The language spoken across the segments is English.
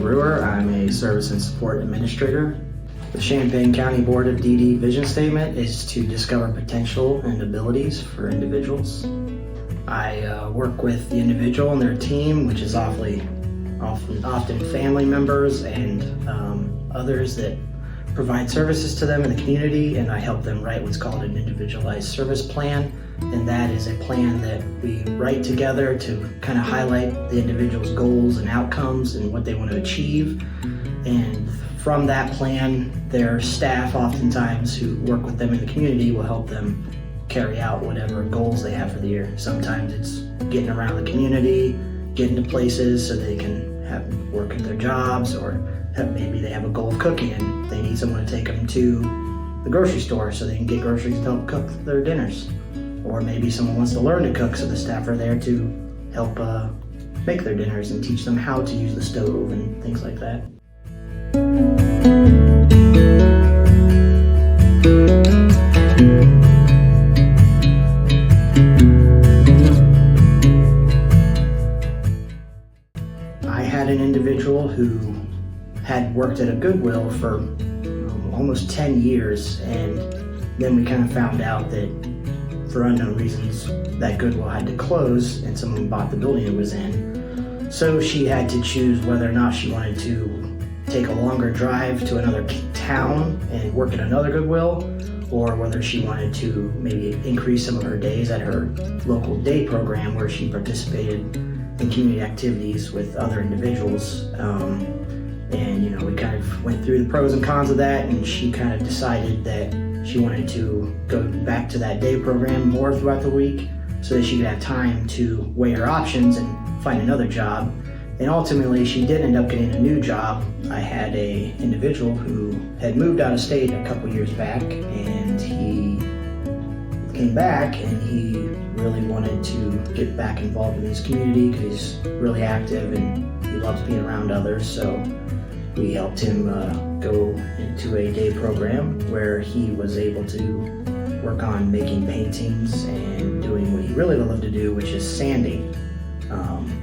Brewer. I'm a Service and Support Administrator. The Champaign County Board of DD vision statement is to discover potential and abilities for individuals. I work with the individual and their team, which is often family members and others that provide services to them in the community, and I help them write what's called an individualized service plan. And that is a plan that we write together to kind of highlight the individual's goals and outcomes and what they want to achieve. And from that plan, their staff oftentimes who work with them in the community will help them carry out whatever goals they have for the year. Sometimes it's getting around the community, getting to places so they can work at their jobs, or maybe they have a goal of cooking and they need someone to take them to the grocery store so they can get groceries to help cook their dinners. Or maybe someone wants to learn to cook, so the staff are there to help make their dinners and teach them how to use the stove and things like that. I had an individual who had worked at a Goodwill for almost 10 years, and then we kind of found out that for unknown reasons that Goodwill had to close and someone bought the building it was in. So she had to choose whether or not she wanted to take a longer drive to another town and work at another Goodwill, or whether she wanted to maybe increase some of her days at her local day program where she participated in community activities with other individuals. And we kind of went through the pros and cons of that, and she kind of decided that she wanted to go back to that day program more throughout the week so that she could have time to weigh her options and find another job. And ultimately, she did end up getting a new job. I had an individual who had moved out of state a couple years back, and he came back and he really wanted to get back involved in his community because he's really active and he loves being around others. So we helped him go into a day program where he was able to work on making paintings and doing what he really loved to do, which is sanding.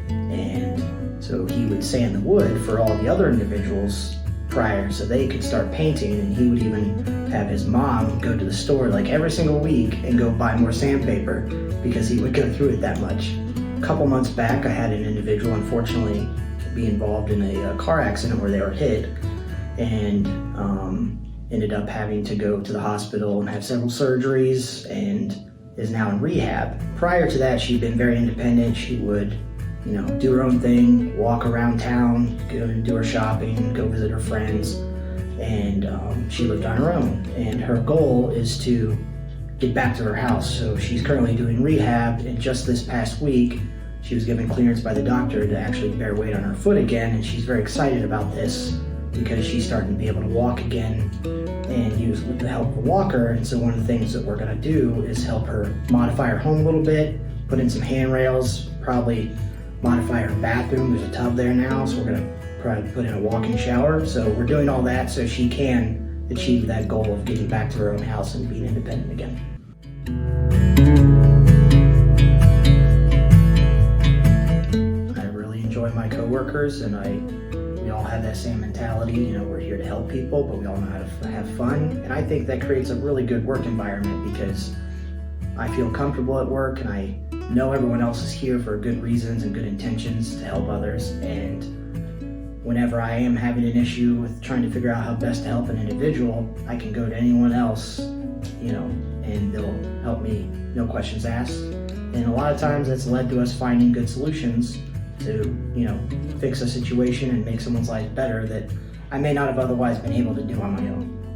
And so he would sand the wood for all the other individuals prior so they could start painting, and he would even have his mom go to the store like every single week and go buy more sandpaper because he would go through it that much. A couple months back, I had an individual unfortunately be involved in a car accident where they were hit and ended up having to go to the hospital and have several surgeries and is now in rehab. Prior to that, she'd been very independent. She would do her own thing, walk around town, go and do her shopping, go visit her friends, and she lived on her own. And her goal is to get back to her house. So she's currently doing rehab, and just this past week, she was given clearance by the doctor to actually bear weight on her foot again, and she's very excited about this because she's starting to be able to walk again and use with the help of a walker. And so one of the things that we're going to do is help her modify her home a little bit, put in some handrails, probably modify her bathroom. There's a tub there now, so we're going to probably put in a walk-in shower. So we're doing all that so she can achieve that goal of getting back to her own house and being independent again. My coworkers and we all have that same mentality. We're here to help people, but we all know how to have fun. And I think that creates a really good work environment because I feel comfortable at work and I know everyone else is here for good reasons and good intentions to help others. And whenever I am having an issue with trying to figure out how best to help an individual, I can go to anyone else, and they'll help me, no questions asked. And a lot of times that's led to us finding good solutions to fix a situation and make someone's life better that I may not have otherwise been able to do on my own.